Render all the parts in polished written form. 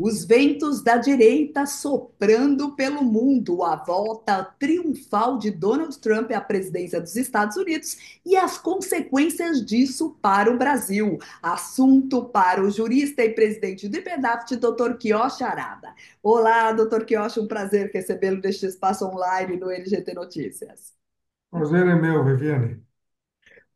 Os ventos da direita soprando pelo mundo, a volta triunfal de Donald Trump à presidência dos Estados Unidos e as consequências disso para o Brasil. Assunto para o jurista e presidente do IPEDAFT, Dr. Quioche Arada. Olá, Dr. Quioche, um prazer recebê-lo neste espaço online no LGT Notícias. Prazer é meu, Viviane.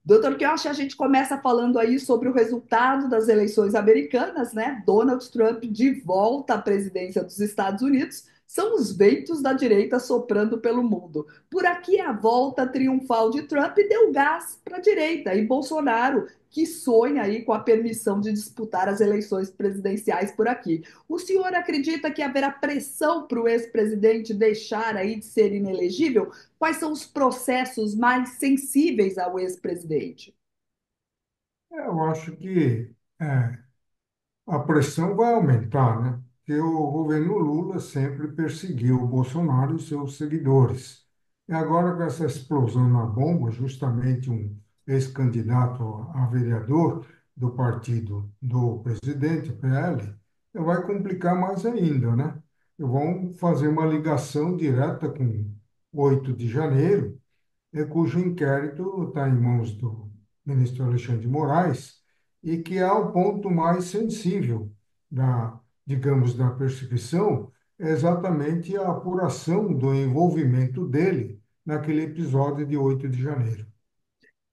Doutor Kiyoshi, a gente começa falando aí sobre o resultado das eleições americanas, né? Donald Trump de volta à presidência dos Estados Unidos. São os ventos da direita soprando pelo mundo. Por aqui, a volta triunfal de Trump deu gás para a direita e Bolsonaro, que sonha aí com a permissão de disputar as eleições presidenciais por aqui. O senhor acredita que haverá pressão para o ex-presidente deixar aí de ser inelegível? Quais são os processos mais sensíveis ao ex-presidente? Eu acho que a pressão vai aumentar, né? Porque o governo Lula sempre perseguiu o Bolsonaro e seus seguidores. E agora, com essa explosão na bomba, justamente um ex-candidato a vereador do partido do presidente, PL, vai complicar mais ainda, né? E vão fazer uma ligação direta com 8 de janeiro, cujo inquérito está em mãos do ministro Alexandre de Moraes e que é o ponto mais sensível digamos, da perseguição, é exatamente a apuração do envolvimento dele naquele episódio de 8 de janeiro.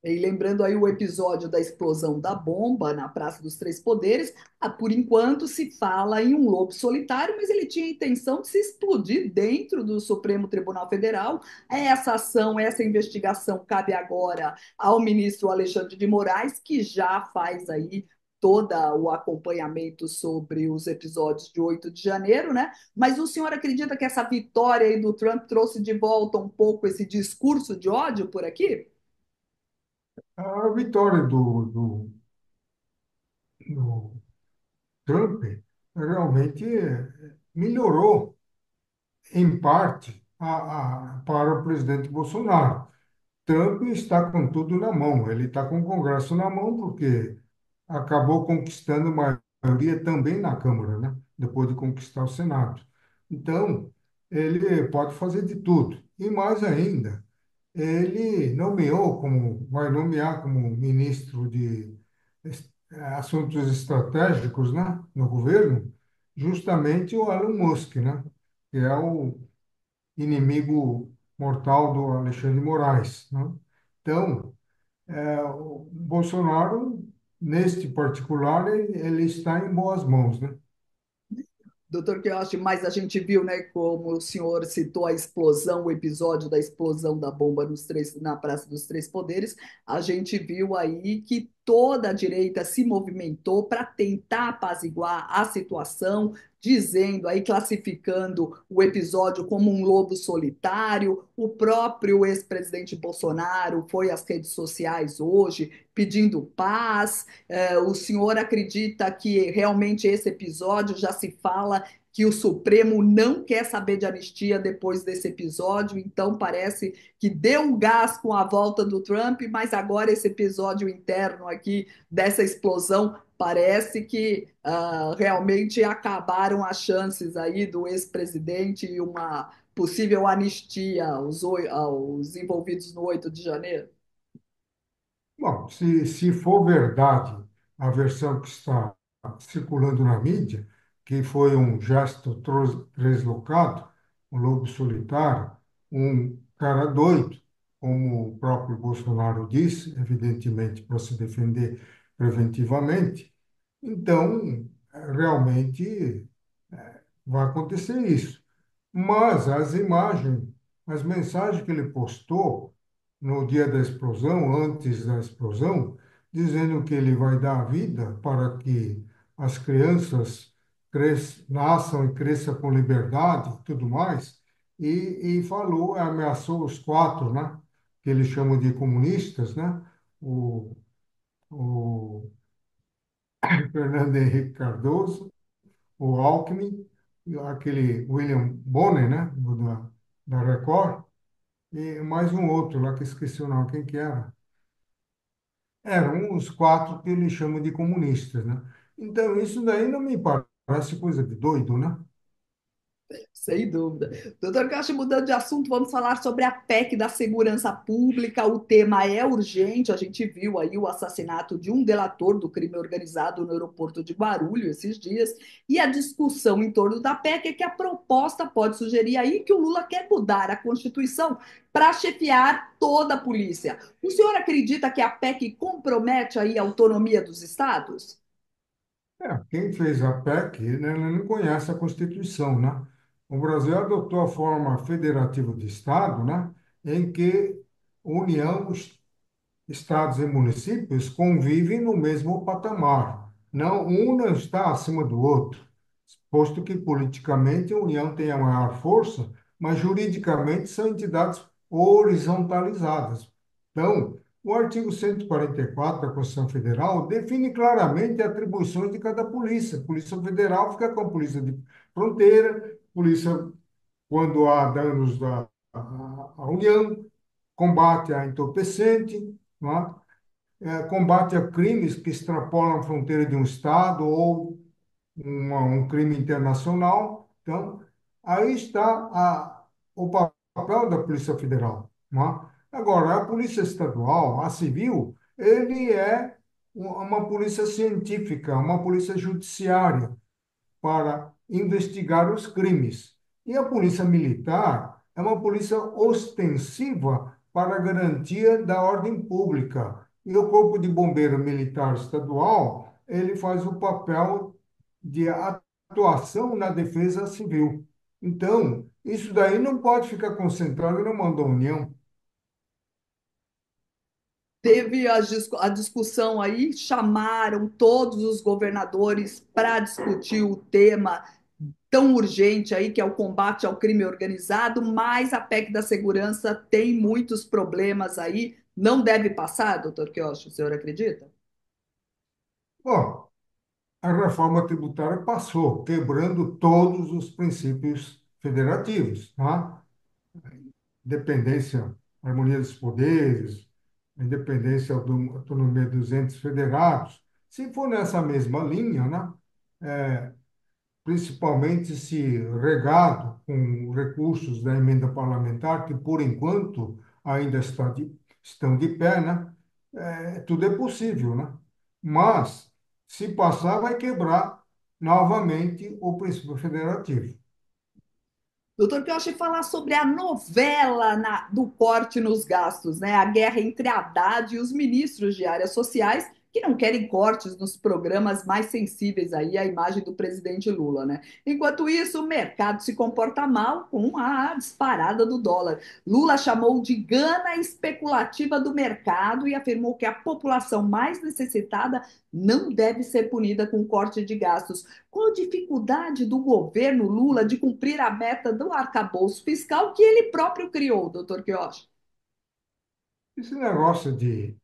E lembrando aí o episódio da explosão da bomba na Praça dos Três Poderes, por enquanto se fala em um lobo solitário, mas ele tinha a intenção de se explodir dentro do Supremo Tribunal Federal. Essa ação, essa investigação cabe agora ao ministro Alexandre de Moraes, que já faz aí todo o acompanhamento sobre os episódios de 8 de janeiro, né? Mas o senhor acredita que essa vitória aí do Trump trouxe de volta um pouco esse discurso de ódio por aqui? A vitória do Trump realmente melhorou, em parte, para o presidente Bolsonaro. Trump está com tudo na mão, ele está com o Congresso na mão, porque acabou conquistando maioria também na Câmara, né? Depois de conquistar o Senado. Então, ele pode fazer de tudo. E mais ainda, ele vai nomear como ministro de Assuntos Estratégicos, né? No governo, justamente o Elon Musk, né? Que é o inimigo mortal do Alexandre de Moraes, né? Então, o Bolsonaro, neste particular, ele está em boas mãos, né? Doutor Quiochi, mas a gente viu, né, como o senhor citou a explosão, o episódio da explosão da bomba na Praça dos Três Poderes, a gente viu aí que toda a direita se movimentou para tentar apaziguar a situação, dizendo aí, classificando o episódio como um lobo solitário. O próprio ex-presidente Bolsonaro foi às redes sociais hoje pedindo paz. O senhor acredita que realmente esse episódio já se fala que o Supremo não quer saber de anistia depois desse episódio, então parece que deu um gás com a volta do Trump, mas agora esse episódio interno aqui dessa explosão parece que realmente acabaram as chances aí do ex-presidente e uma possível anistia aos envolvidos no 8 de janeiro. Bom, se for verdade a versão que está circulando na mídia, que foi um gesto deslocado, um lobo solitário, um cara doido, como o próprio Bolsonaro disse, evidentemente para se defender preventivamente, então realmente vai acontecer isso. Mas as imagens, as mensagens que ele postou no dia da explosão, antes da explosão, dizendo que ele vai dar a vida para que as crianças nasçam e cresçam com liberdade e tudo mais, e falou, ameaçou os quatro, né, que eles chamam de comunistas, né, o, o Fernando Henrique Cardoso, o Alckmin, e aquele William Bonner, né, da Record, e mais um outro lá que esqueci o nome, quem que era? eram os quatro que eles chamam de comunistas, né? Então, isso daí não me parece coisa de doido, né? Sem dúvida. Doutor Cacho, mudando de assunto, vamos falar sobre a PEC da segurança pública. O tema é urgente. A gente viu aí o assassinato de um delator do crime organizado no aeroporto de Guarulhos esses dias. E a discussão em torno da PEC é que a proposta pode sugerir aí que o Lula quer mudar a Constituição para chefiar toda a polícia. O senhor acredita que a PEC compromete aí a autonomia dos estados? Quem fez a PEC, né, não conhece a Constituição, né? O Brasil adotou a forma federativa de Estado, né, em que União, estados e municípios convivem no mesmo patamar. Não, um não está acima do outro, posto que politicamente a União tem a maior força, mas juridicamente são entidades horizontalizadas. Então, o artigo 144 da Constituição Federal define claramente as atribuições de cada polícia. A Polícia Federal fica com a Polícia de Fronteira, polícia quando há danos à União, combate a entorpecente, não é? Combate a crimes que extrapolam a fronteira de um Estado ou um crime internacional. Então, aí está o papel da Polícia Federal. Não é? Agora, a Polícia Estadual, a civil, ele é uma polícia científica, uma polícia judiciária para investigar os crimes. E a polícia militar é uma polícia ostensiva para a garantia da ordem pública. E o Corpo de Bombeiro Militar Estadual, ele faz o papel de atuação na defesa civil. Então, isso daí não pode ficar concentrado na mão da União. Teve a discussão aí, chamaram todos os governadores para discutir o tema tão urgente aí, que é o combate ao crime organizado, mas a PEC da segurança tem muitos problemas aí. Não deve passar, doutor Quiocho, o senhor acredita? Bom, a reforma tributária passou, quebrando todos os princípios federativos, tá? Independência, harmonia dos poderes, independência, autonomia dos entes federados. Se for nessa mesma linha, né, principalmente se regado com recursos da emenda parlamentar, que por enquanto ainda estão de pé, né, tudo é possível, né? Mas, se passar, vai quebrar novamente o princípio federativo. Doutor Pioche, falar sobre a novela do corte nos gastos, né? A guerra entre a Haddad e os ministros de áreas sociais, que não querem cortes nos programas mais sensíveis aí à imagem do presidente Lula, né? Enquanto isso, o mercado se comporta mal com a disparada do dólar. Lula chamou de gana especulativa do mercado e afirmou que a população mais necessitada não deve ser punida com corte de gastos. Qual a dificuldade do governo Lula de cumprir a meta do arcabouço fiscal que ele próprio criou, doutor Quioche? Esse negócio de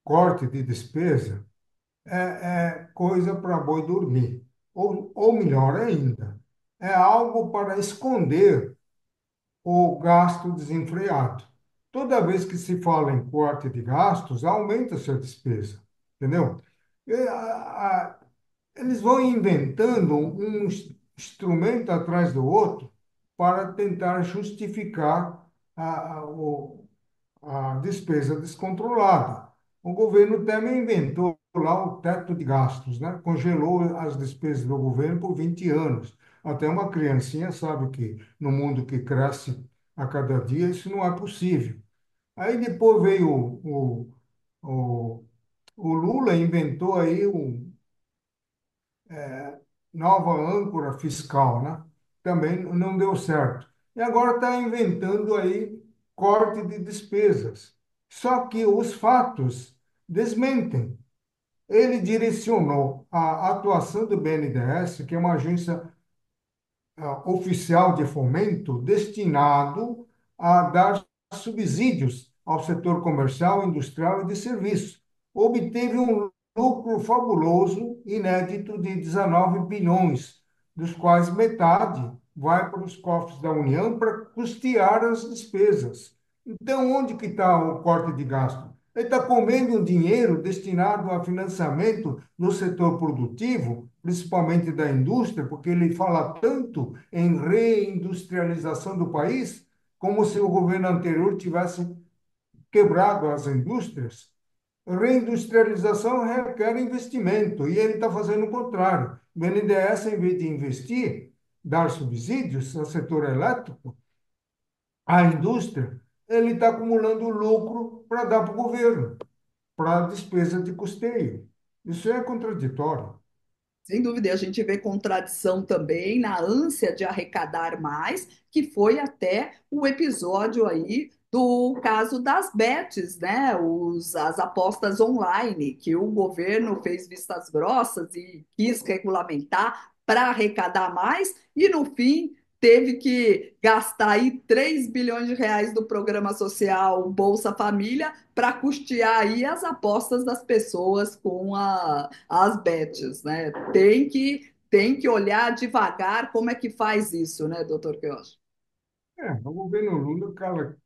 corte de despesa é coisa para boi dormir. Ou melhor ainda, é algo para esconder o gasto desenfreado. Toda vez que se fala em corte de gastos, aumenta-se a despesa, entendeu? E, eles vão inventando um instrumento atrás do outro para tentar justificar a despesa descontrolada. O governo também inventou lá o teto de gastos, né? Congelou as despesas do governo por 20 anos. Até uma criancinha sabe que no mundo que cresce a cada dia isso não é possível. Aí depois veio o, o Lula inventou aí nova âncora fiscal, né? Também não deu certo. E agora está inventando aí corte de despesas. Só que os fatos desmentem. Ele direcionou a atuação do BNDES, que é uma agência oficial de fomento, destinado a dar subsídios ao setor comercial, industrial e de serviços. Obteve um lucro fabuloso, inédito, de 19 bilhões, dos quais metade vai para os cofres da União para custear as despesas. Então, onde que está o corte de gasto? Ele está comendo um dinheiro destinado a financiamento no setor produtivo, principalmente da indústria, porque ele fala tanto em reindustrialização do país, como se o governo anterior tivesse quebrado as indústrias. Reindustrialização requer investimento e ele está fazendo o contrário. O BNDES, em vez de investir, dar subsídios ao setor elétrico, à indústria, ele está acumulando lucro para dar para o governo, para despesa de custeio. Isso é contraditório. Sem dúvida, e a gente vê contradição também na ânsia de arrecadar mais, que foi até o episódio aí do caso das bets, né? As apostas online, que o governo fez vistas grossas e quis regulamentar para arrecadar mais, e no fim teve que gastar aí 3 bilhões de reais do programa social Bolsa Família para custear aí as apostas das pessoas com as bets, né? Tem que olhar devagar como é que faz isso, né, doutor Queiroz? O governo Lula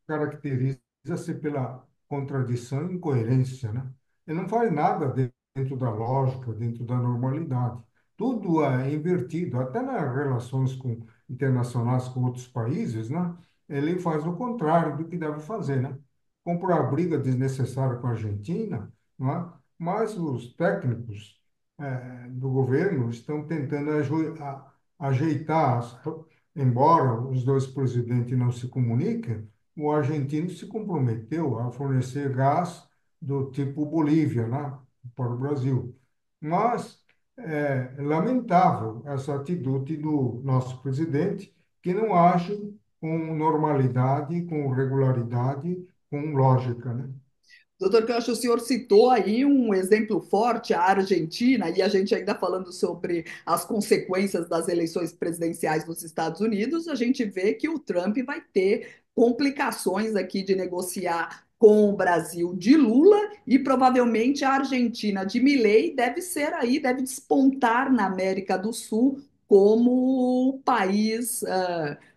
caracteriza-se pela contradição e incoerência, né? Ele não faz nada dentro da lógica, dentro da normalidade. Tudo é invertido, até nas relações internacionais com outros países, né? Ele faz o contrário do que deve fazer, né? Comprar briga desnecessária com a Argentina, não é? Mas os técnicos do governo estão tentando ajeitar embora os dois presidentes não se comuniquem, o argentino se comprometeu a fornecer gás do tipo Bolívia, né, para o Brasil. Mas é lamentável essa atitude do nosso presidente, que não age com normalidade, com regularidade, com lógica, né? Doutor Caucho, o senhor citou aí um exemplo forte, a Argentina, e a gente ainda falando sobre as consequências das eleições presidenciais nos Estados Unidos, a gente vê que o Trump vai ter complicações aqui de negociar com o Brasil de Lula e provavelmente a Argentina de Milei deve ser aí, deve despontar na América do Sul como o país,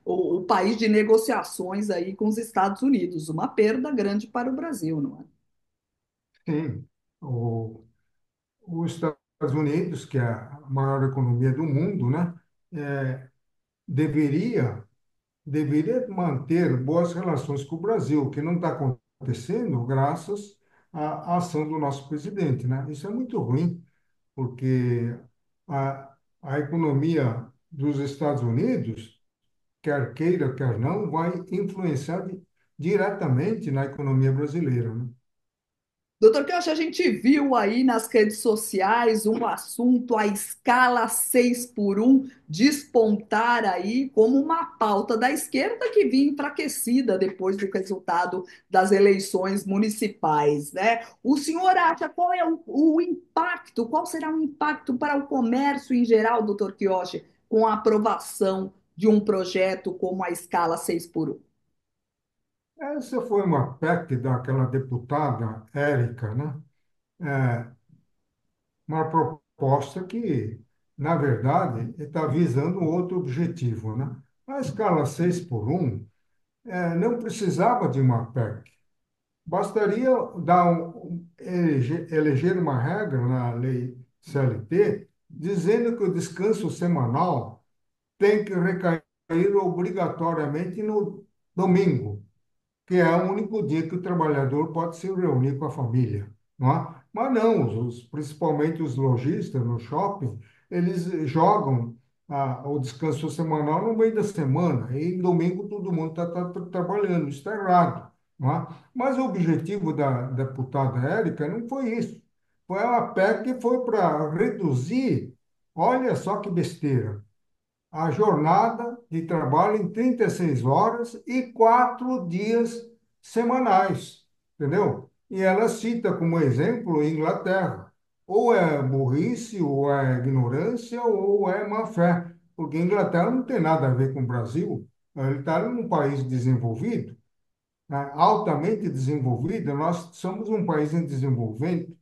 o país de negociações aí com os Estados Unidos, uma perda grande para o Brasil, não é? Sim, os Estados Unidos, que é a maior economia do mundo, né, é, deveria manter boas relações com o Brasil, o que não está acontecendo graças à ação do nosso presidente, né? Isso é muito ruim, porque a economia dos Estados Unidos, quer queira, quer não, vai influenciar diretamente na economia brasileira, né? Doutor Kelch, a gente viu aí nas redes sociais um assunto, a escala 6 por um despontar aí como uma pauta da esquerda que vinha enfraquecida depois do resultado das eleições municipais, né? O senhor acha qual é o impacto, qual será o impacto para o comércio em geral, doutor Quioche, com a aprovação de um projeto como a escala 6 por um? Essa foi uma PEC daquela deputada Érica, né? É, uma proposta que, na verdade, está visando outro objetivo, né? A escala 6 por um não precisava de uma PEC. Bastaria eleger uma regra na lei CLT dizendo que o descanso semanal tem que recair obrigatoriamente no domingo, que é o único dia que o trabalhador pode se reunir com a família, não é? Mas não, principalmente os lojistas no shopping, eles jogam o descanso semanal no meio da semana e domingo todo mundo está trabalhando, isso está errado, não é? Mas o objetivo da deputada Érica não foi isso, foi uma PEC que foi para reduzir, olha só que besteira, a jornada de trabalho em 36 horas e 4 dias semanais, entendeu? E ela cita como exemplo a Inglaterra. Ou é burrice, ou é ignorância, ou é má fé, porque a Inglaterra não tem nada a ver com o Brasil. Ele está num país desenvolvido, né, altamente desenvolvido. Nós somos um país em desenvolvimento,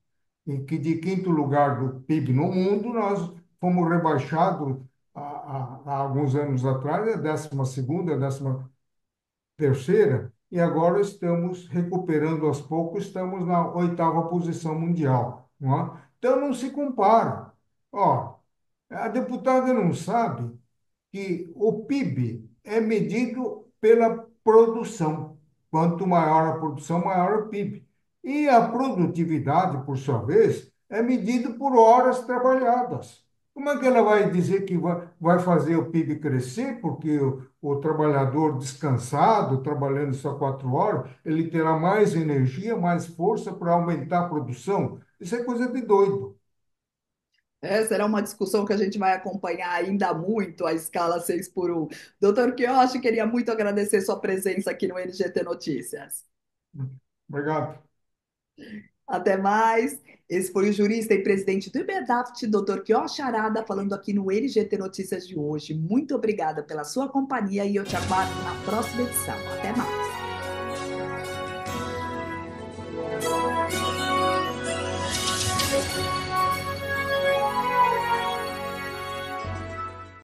em que de quinto lugar do PIB no mundo, nós fomos rebaixados há alguns anos atrás, a 12ª, 13ª, e agora estamos recuperando aos poucos, estamos na oitava posição mundial, não é? Então não se compara. Ó, a deputada não sabe que o PIB é medido pela produção. Quanto maior a produção, maior o PIB. E a produtividade, por sua vez, é medido por horas trabalhadas. Como é que ela vai dizer que vai fazer o PIB crescer? Porque o trabalhador descansado, trabalhando só 4 horas, ele terá mais energia, mais força para aumentar a produção. Isso é coisa de doido. Será uma discussão que a gente vai acompanhar ainda muito, a escala 6 por 1. Doutor Quiochi, queria muito agradecer sua presença aqui no NGT Notícias. Obrigado. Até mais. Esse foi o jurista e presidente do IBEDAFT, doutor Quiochi Arada, falando aqui no NGT Notícias de hoje. Muito obrigada pela sua companhia e eu te aguardo na próxima edição. Até mais.